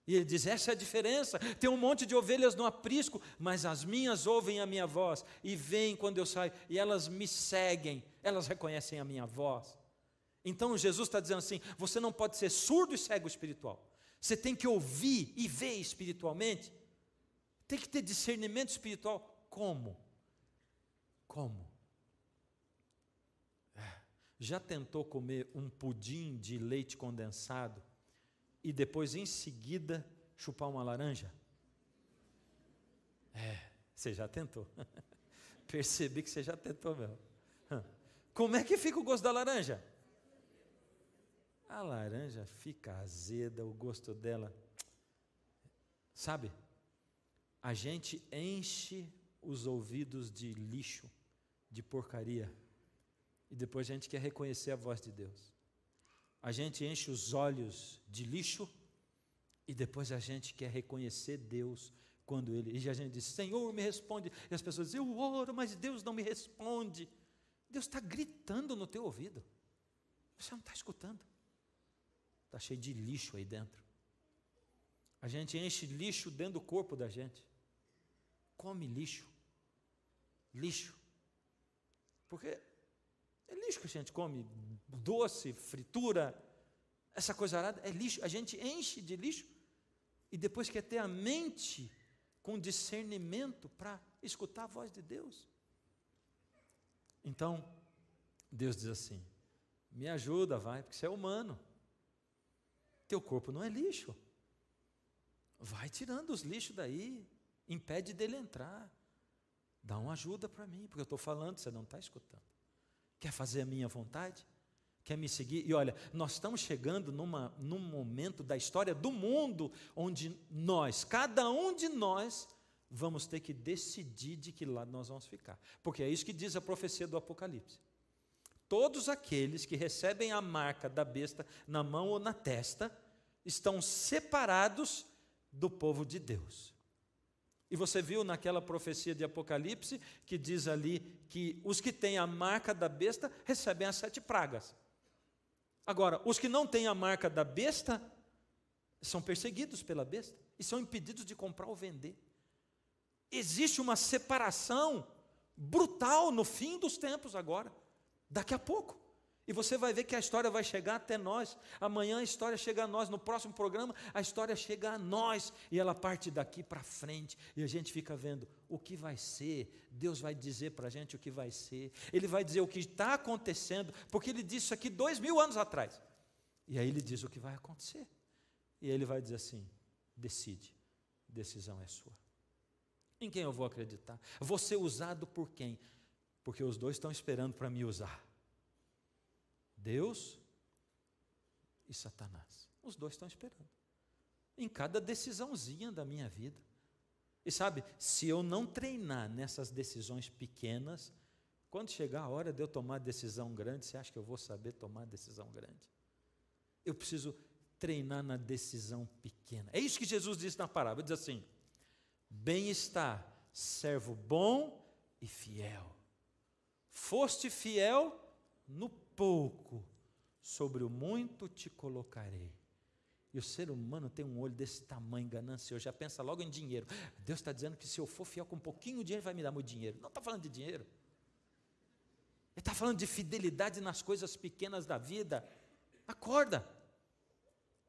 E ele diz, essa é a diferença, tem um monte de ovelhas no aprisco, mas as minhas ouvem a minha voz, e veem quando eu saio, e elas me seguem, elas reconhecem a minha voz. Então Jesus está dizendo assim, você não pode ser surdo e cego espiritual, você tem que ouvir e ver espiritualmente, tem que ter discernimento espiritual. Como? Já tentou comer um pudim de leite condensado, e depois, em seguida, chupar uma laranja? Você já tentou. Percebi que você já tentou mesmo. Como é que fica o gosto da laranja? A laranja fica azeda, o gosto dela. Sabe, a gente enche os ouvidos de lixo, de porcaria, e depois a gente quer reconhecer a voz de Deus. A gente enche os olhos de lixo e depois a gente quer reconhecer Deus quando Ele... E a gente diz, Senhor, me responde. E as pessoas dizem, eu oro, mas Deus não me responde. Deus está gritando no teu ouvido. Você não está escutando. Está cheio de lixo aí dentro. A gente enche lixo dentro do corpo da gente. Come lixo. Lixo. Porque... é lixo que a gente come, doce, fritura, essa coisa arada, é lixo. A gente enche de lixo e depois quer ter a mente com discernimento para escutar a voz de Deus. Então, Deus diz assim, me ajuda, vai, porque você é humano. Teu corpo não é lixo. Vai tirando os lixos daí, impede dele entrar. Dá uma ajuda para mim, porque eu estou falando, você não está escutando. Quer fazer a minha vontade? Quer me seguir? E olha, nós estamos chegando num momento da história do mundo, onde nós, cada um de nós, vamos ter que decidir de que lado nós vamos ficar. Porque é isso que diz a profecia do Apocalipse. Todos aqueles que recebem a marca da besta na mão ou na testa, estão separados do povo de Deus. E você viu naquela profecia de Apocalipse, que diz ali que os que têm a marca da besta recebem as 7 pragas. Agora, os que não têm a marca da besta, são perseguidos pela besta, e são impedidos de comprar ou vender. Existe uma separação brutal no fim dos tempos agora, daqui a pouco. E você vai ver que a história vai chegar até nós. Amanhã a história chega a nós. No próximo programa, a história chega a nós. E ela parte daqui para frente. E a gente fica vendo o que vai ser. Deus vai dizer para a gente o que vai ser. Ele vai dizer o que está acontecendo. Porque Ele disse isso aqui 2000 anos atrás. E aí Ele diz o que vai acontecer. E Ele vai dizer assim, decide. Decisão é sua. Em quem eu vou acreditar? Vou ser usado por quem? Porque os dois estão esperando para me usar. Deus e Satanás. Os dois estão esperando. Em cada decisãozinha da minha vida. E sabe, se eu não treinar nessas decisões pequenas, quando chegar a hora de eu tomar decisão grande, você acha que eu vou saber tomar decisão grande? Eu preciso treinar na decisão pequena. É isso que Jesus disse na parábola. Diz assim, bem-estar, servo bom e fiel. Foste fiel no pouco, sobre o muito te colocarei. E o ser humano tem um olho desse tamanho, ganancioso, já pensa logo em dinheiro. Deus está dizendo que se eu for fiel com um pouquinho de dinheiro, vai me dar muito dinheiro. Não está falando de dinheiro. Ele está falando de fidelidade nas coisas pequenas da vida. Acorda.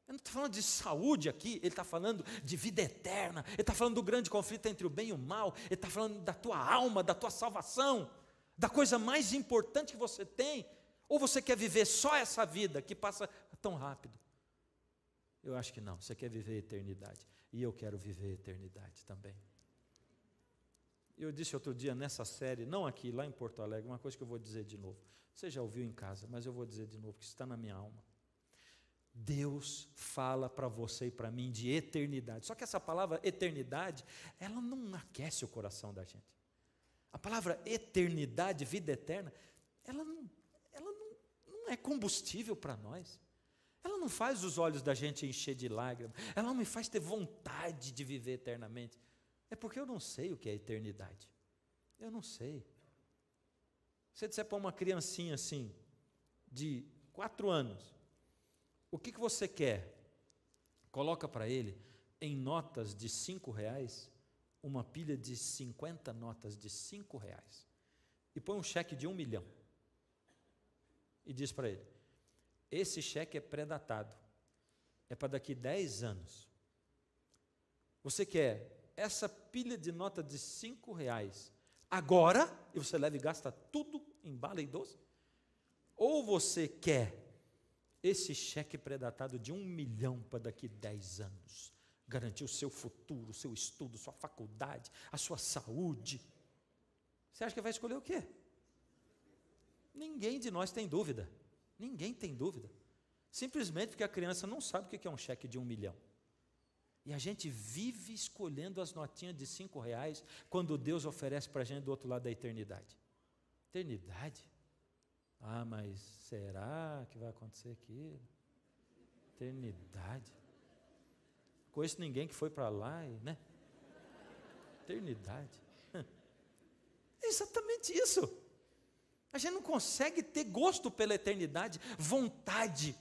Ele não está falando de saúde aqui, ele está falando de vida eterna, ele está falando do grande conflito entre o bem e o mal, ele está falando da tua alma, da tua salvação, da coisa mais importante que você tem. Ou você quer viver só essa vida que passa tão rápido? Eu acho que não, você quer viver a eternidade, e eu quero viver a eternidade também. Eu disse outro dia nessa série, não aqui, lá em Porto Alegre, uma coisa que eu vou dizer de novo. Você já ouviu em casa, mas eu vou dizer de novo, porque isso está na minha alma. Deus fala para você e para mim de eternidade. Só que essa palavra eternidade, ela não aquece o coração da gente. A palavra eternidade, vida eterna, ela não é combustível para nós. Ela não faz os olhos da gente encher de lágrimas. Ela não me faz ter vontade de viver eternamente. É porque eu não sei o que é eternidade. Eu não sei. Se você disser para uma criancinha assim, de 4 anos, o que você quer? Coloca para ele, em notas de R$5, uma pilha de 50 notas de R$5. E põe um cheque de 1 milhão. E diz para ele, esse cheque é pré-datado. É para daqui 10 anos. Você quer essa pilha de nota de R$5 agora, e você leva e gasta tudo em bala e doce? Ou você quer esse cheque pré-datado de 1 milhão para daqui 10 anos, garantir o seu futuro, o seu estudo, sua faculdade, a sua saúde? Você acha que vai escolher o quê? Ninguém de nós tem dúvida. Ninguém tem dúvida. Simplesmente porque a criança não sabe o que é um cheque de 1 milhão. E a gente vive escolhendo as notinhas de R$5 quando Deus oferece para a gente do outro lado da eternidade. Eternidade? Ah, mas será que vai acontecer aquilo? Eternidade? Conheço ninguém que foi para lá, né? Eternidade. É exatamente isso. A gente não consegue ter gosto pela eternidade, vontade.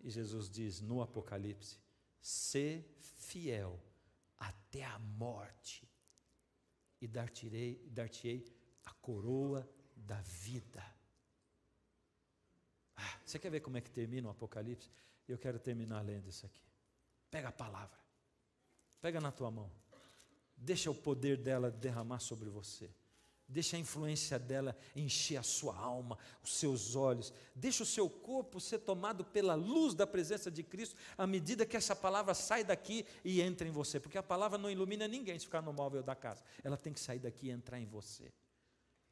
E Jesus diz no Apocalipse, sê fiel até a morte, e dar-te-ei a coroa da vida. Você quer ver como é que termina o Apocalipse? Eu quero terminar lendo isso aqui. Pega a palavra, pega na tua mão, deixa o poder dela derramar sobre você. Deixa a influência dela encher a sua alma, os seus olhos. Deixa o seu corpo ser tomado pela luz da presença de Cristo, à medida que essa palavra sai daqui e entra em você. Porque a palavra não ilumina ninguém se ficar no móvel da casa. Ela tem que sair daqui e entrar em você.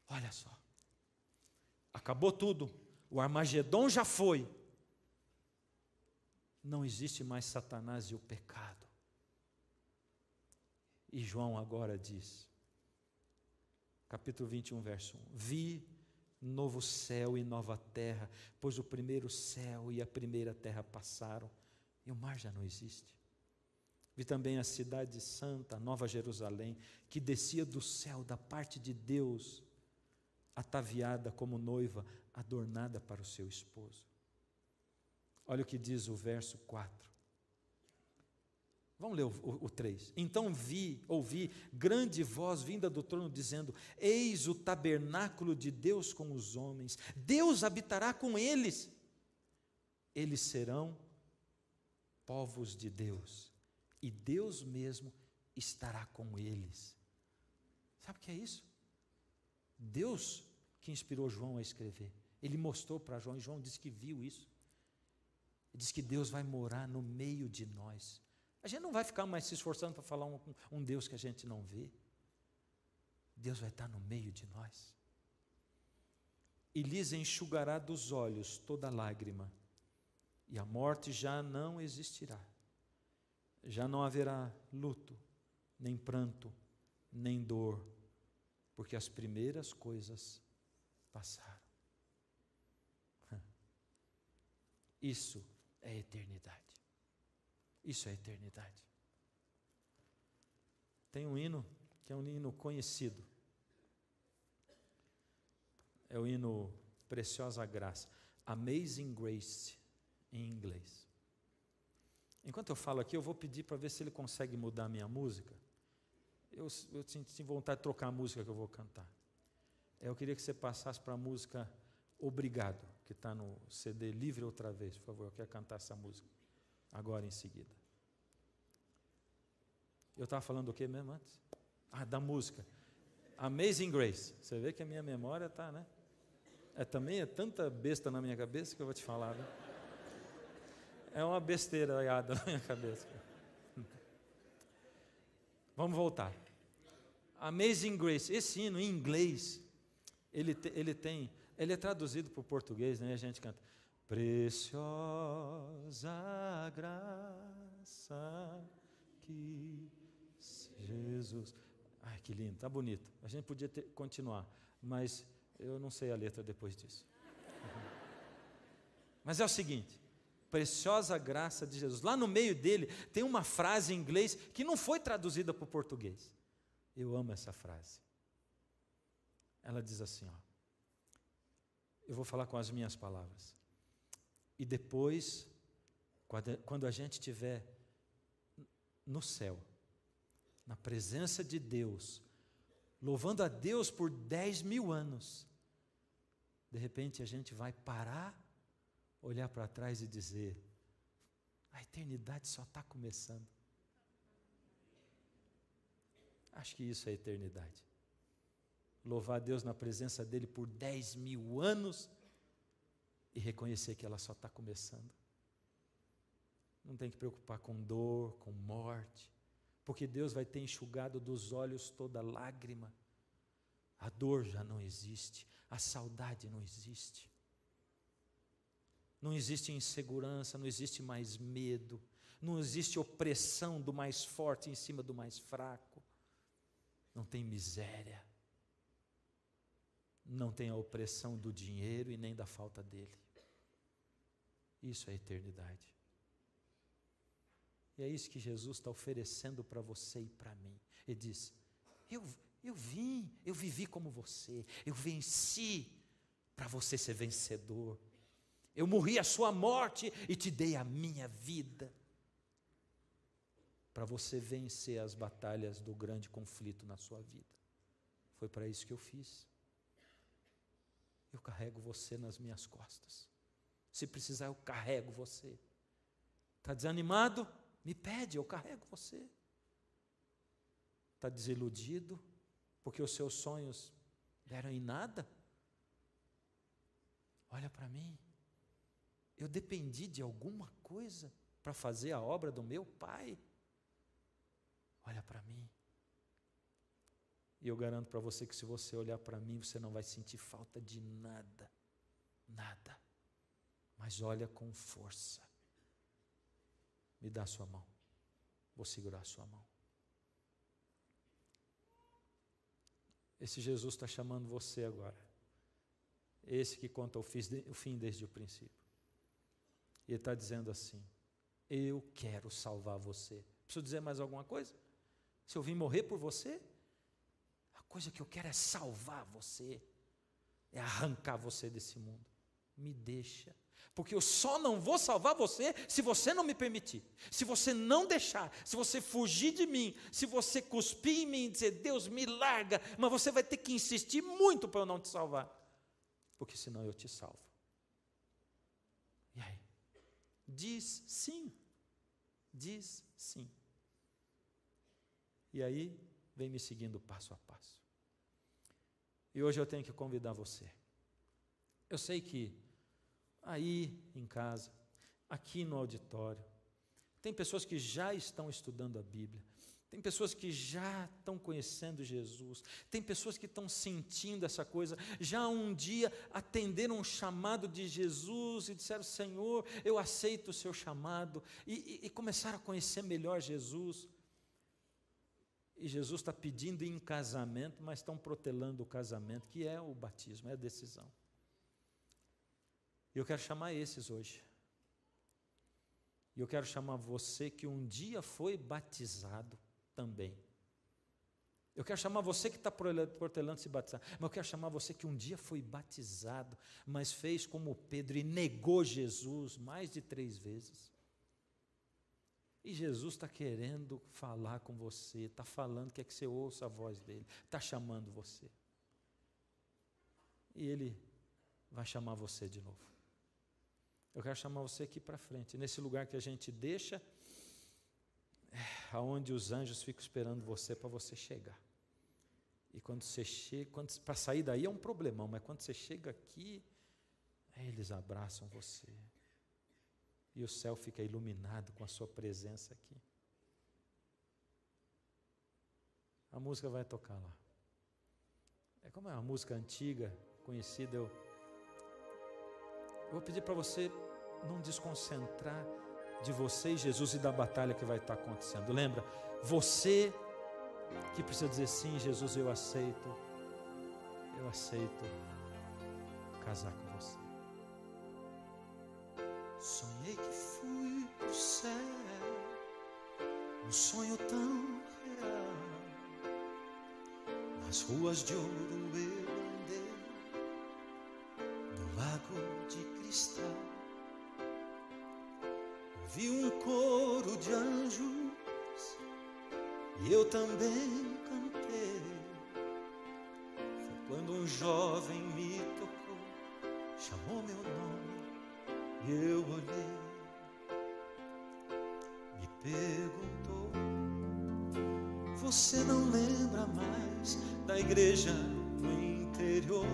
Olha só. Acabou tudo. O Armagedon já foi. Não existe mais Satanás e o pecado. E João agora diz... Capítulo 21, verso 1. Vi novo céu e nova terra, pois o primeiro céu e a primeira terra passaram, e o mar já não existe. Vi também a cidade santa, a Nova Jerusalém, que descia do céu da parte de Deus, ataviada como noiva, adornada para o seu esposo. Olha o que diz o verso 4. Vamos ler o 3. Então ouvi grande voz vinda do trono dizendo, eis o tabernáculo de Deus com os homens, Deus habitará com eles, eles serão povos de Deus, e Deus mesmo estará com eles. Sabe o que é isso? Deus que inspirou João a escrever, ele mostrou para João, e João disse que viu isso, ele disse que Deus vai morar no meio de nós. A gente não vai ficar mais se esforçando para falar um Deus que a gente não vê. Deus vai estar no meio de nós. E lhes enxugará dos olhos toda lágrima, e a morte já não existirá. Já não haverá luto, nem pranto, nem dor, porque as primeiras coisas passaram. Isso é eternidade. Isso é eternidade. Tem um hino que é um hino conhecido. É o hino Preciosa Graça, Amazing Grace, em inglês. Enquanto eu falo aqui, eu vou pedir para ver se ele consegue mudar a minha música. Eu sinto vontade de trocar a música que eu vou cantar. Eu queria que você passasse para a música Obrigado, que está no CD Livre Outra Vez, por favor. Eu quero cantar essa música agora em seguida. Eu estava falando do que mesmo antes? Da música. Amazing Grace. Você vê que a minha memória está, né? Também é tanta besta na minha cabeça que eu vou te falar, né? É uma besteira na minha cabeça. Vamos voltar. Amazing Grace. Esse hino em inglês, ele é traduzido para o português, né? A gente canta: preciosa graça que Jesus. Ai, que lindo, tá bonito. A gente podia continuar, mas eu não sei a letra depois disso. Mas é o seguinte: preciosa graça de Jesus. Lá no meio dele tem uma frase em inglês que não foi traduzida para o português. Eu amo essa frase. Ela diz assim, eu vou falar com as minhas palavras. E depois, quando a gente estiver no céu, na presença de Deus, louvando a Deus por 10.000 anos, de repente a gente vai parar, olhar para trás e dizer: a eternidade só está começando. Acho que isso é eternidade. Louvar a Deus na presença dEle por 10.000 anos e reconhecer que ela só está começando. Não tem que preocupar com dor, com morte, porque Deus vai ter enxugado dos olhos toda lágrima. A dor já não existe, a saudade não existe. Não existe insegurança, não existe mais medo, não existe opressão do mais forte em cima do mais fraco. Não tem miséria, não tem a opressão do dinheiro e nem da falta dele. Isso é eternidade. E é isso que Jesus está oferecendo para você e para mim. Ele diz: eu vivi como você, eu venci para você ser vencedor. Eu morri a sua morte e te dei a minha vida, para você vencer as batalhas do grande conflito na sua vida. Foi para isso que eu fiz. Eu carrego você nas minhas costas. Se precisar, eu carrego você. Está desanimado? Me pede, eu carrego você. Está desiludido porque os seus sonhos deram em nada? Olha para mim. Eu dependi de alguma coisa para fazer a obra do meu Pai? Olha para mim. E eu garanto para você que se você olhar para mim, você não vai sentir falta de nada. Nada. Mas olha com força. Me dá a sua mão. Vou segurar a sua mão. Esse Jesus está chamando você agora. Esse que conta o fim desde o princípio. E ele está dizendo assim: eu quero salvar você. Preciso dizer mais alguma coisa? Se eu vim morrer por você, a coisa que eu quero é salvar você, é arrancar você desse mundo. Me deixa, porque eu só não vou salvar você se você não me permitir, se você não deixar, se você fugir de mim, se você cuspir em mim e dizer: Deus, me larga, mas você vai ter que insistir muito para eu não te salvar, porque senão eu te salvo. E aí? Diz sim, diz sim. E aí, vem me seguindo passo a passo. E hoje eu tenho que convidar você. Eu sei que aí em casa, aqui no auditório, tem pessoas que já estão estudando a Bíblia, tem pessoas que já estão conhecendo Jesus, tem pessoas que estão sentindo essa coisa, já um dia atenderam um chamado de Jesus e disseram: Senhor, eu aceito o seu chamado, e começaram a conhecer melhor Jesus. E Jesus está pedindo em casamento, mas estão protelando o casamento, que é o batismo, é a decisão. E eu quero chamar esses hoje. E eu quero chamar você que um dia foi batizado também. Eu quero chamar você que está protelando se batizar, mas eu quero chamar você que um dia foi batizado, mas fez como Pedro e negou Jesus mais de 3 vezes. E Jesus está querendo falar com você, está falando, quer que você ouça a voz dele, está chamando você. e Ele vai chamar você de novo. Eu quero chamar você aqui para frente, nesse lugar que a gente deixa, aonde os anjos ficam esperando você para você chegar. E quando você chega, para sair daí é um problemão, mas quando você chega aqui, eles abraçam você. E o céu fica iluminado com a sua presença aqui. A música vai tocar lá. É como é uma música antiga, conhecida. Eu vou pedir para você não desconcentrar de você e Jesus e da batalha que vai estar acontecendo. Lembra? Você que precisa dizer sim, Jesus, eu aceito casar com você. Sonhei que fui pro céu, um sonho tão real. Nas ruas de ouro eu andei, no lago de cristal. Ouvi um coro de anjos e eu também cantei. Foi quando um jovem me tocou, chamou meu nome e eu olhei. Me perguntou: você não lembra mais da igreja no interior?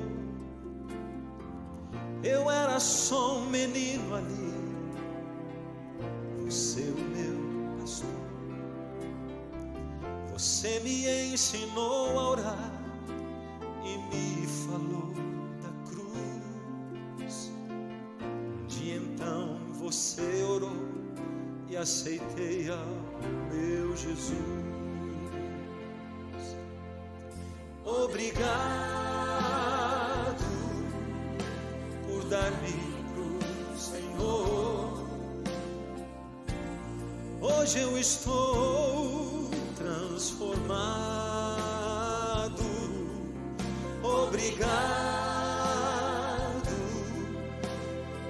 Eu era só um menino ali, você o meu pastor. Você me ensinou a orar e me falou da cruz. Um dia então você orou e aceitei ao meu Jesus. Obrigado por dar-me pro Senhor. Hoje eu estou transformado. Obrigado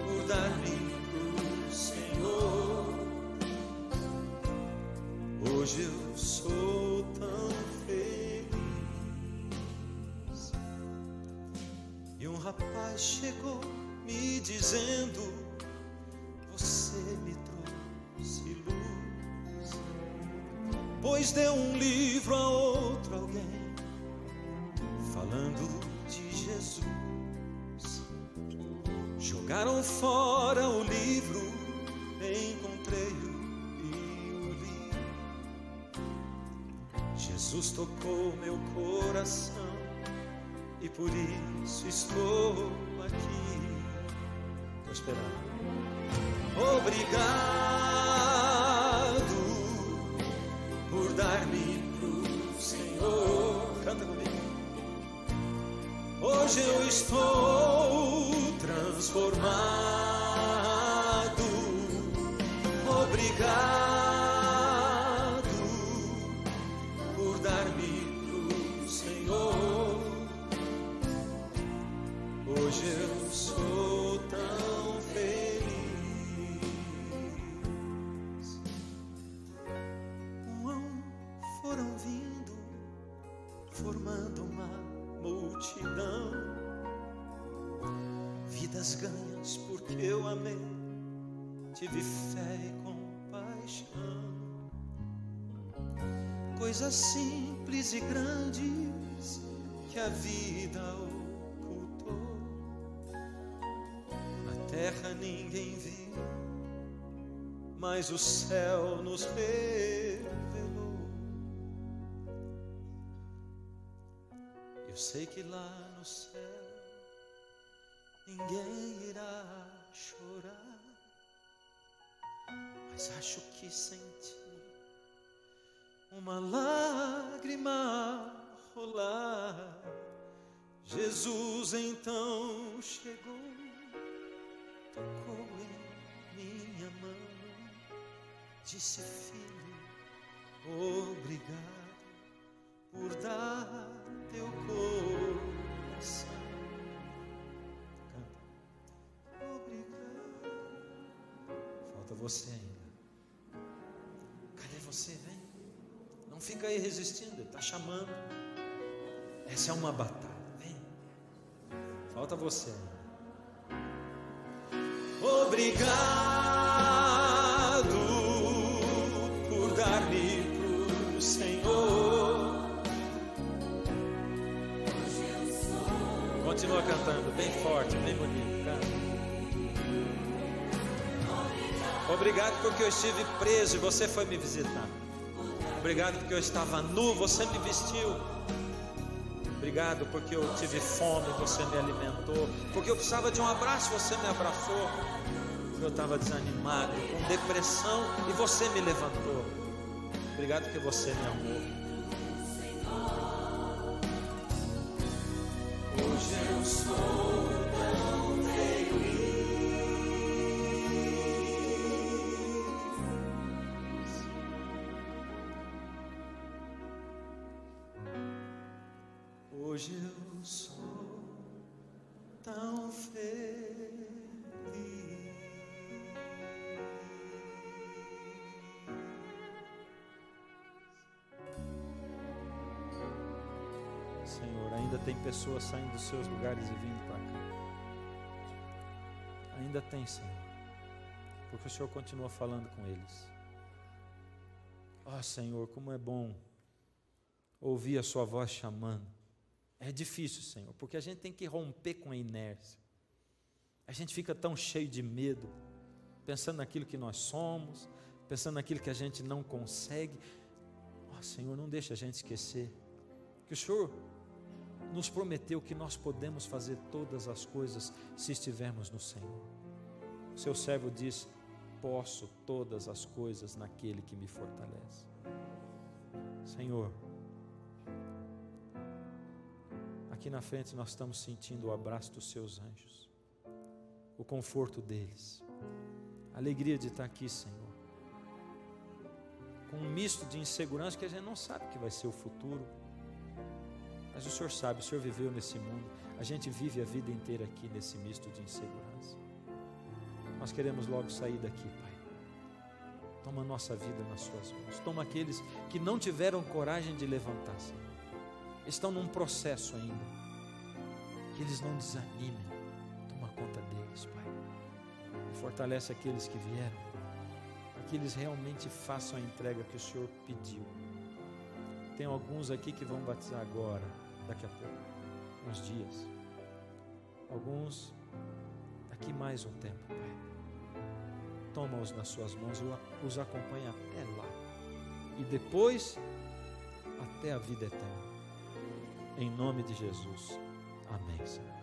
por dar-me pro Senhor. Hoje eu sou tão feliz. E um rapaz chegou me dizendo: você me trouxe luz, pois deu um livro a outro alguém, falando de Jesus. Jogaram fora o livro, encontrei-o e o li. Jesus tocou meu coração e por isso estou aqui. Estou esperando. Obrigado por dar-me pro Senhor. Canta comigo. Hoje eu estou transformado. Obrigado por dar-me pro Senhor. Hoje eu sou tão feliz. Um a um foram vindo, formando uma multidão. Vidas ganhas porque eu amei, tive fé e compaixão. Coisas simples e grandes que a vida ocultou. Na terra ninguém viu, mas o céu nos revelou. Eu sei que lá no céu ninguém irá chorar, mas acho que senti uma lágrima rolar. Jesus então chegou, tocou em minha mão, disse: filho, obrigado por dar teu coração. Obrigado. Falta você ainda. Cadê você? Vem. Não fica aí resistindo, ele está chamando. Essa é uma batalha. Vem. Falta você. Obrigado por dar-me pro Senhor. Continua cantando, bem forte, bem bonito. Canta. Obrigado porque eu estive preso e você foi me visitar. Obrigado porque eu estava nu, você me vestiu. Obrigado porque eu tive fome, você me alimentou. Porque eu precisava de um abraço, você me abraçou. Porque eu estava desanimado, com depressão, e você me levantou. Obrigado porque você me amou. Hoje eu sou tão feliz. Hoje eu sou tão feliz. Senhor, ainda tem pessoas saindo dos seus lugares e vindo para cá. Ainda tem, Senhor, porque o Senhor continua falando com eles. Ó Senhor, como é bom ouvir a sua voz chamando. É difícil, Senhor, porque a gente tem que romper com a inércia. A gente fica tão cheio de medo, pensando naquilo que nós somos, pensando naquilo que a gente não consegue. Ó Senhor, não deixa a gente esquecer que o Senhor nos prometeu que nós podemos fazer todas as coisas se estivermos no Senhor. O seu servo diz: posso todas as coisas naquele que me fortalece. Senhor, aqui na frente nós estamos sentindo o abraço dos seus anjos, o conforto deles, a alegria de estar aqui, Senhor, com um misto de insegurança que a gente não sabe o que vai ser o futuro. Mas o Senhor sabe, o Senhor viveu nesse mundo, a gente vive a vida inteira aqui nesse misto de insegurança. Nós queremos logo sair daqui, Pai. Toma a nossa vida nas suas mãos. Toma aqueles que não tiveram coragem de levantar, Senhor. Estão num processo ainda. Que eles não desanimem. Toma conta deles, Pai. E fortalece aqueles que vieram, para que eles realmente façam a entrega que o Senhor pediu. Tem alguns aqui que vão batizar agora, daqui a pouco, uns dias. Alguns daqui mais um tempo, Pai. Toma-os nas suas mãos e os acompanha até lá. E depois, até a vida eterna. Em nome de Jesus. Amém, Senhor.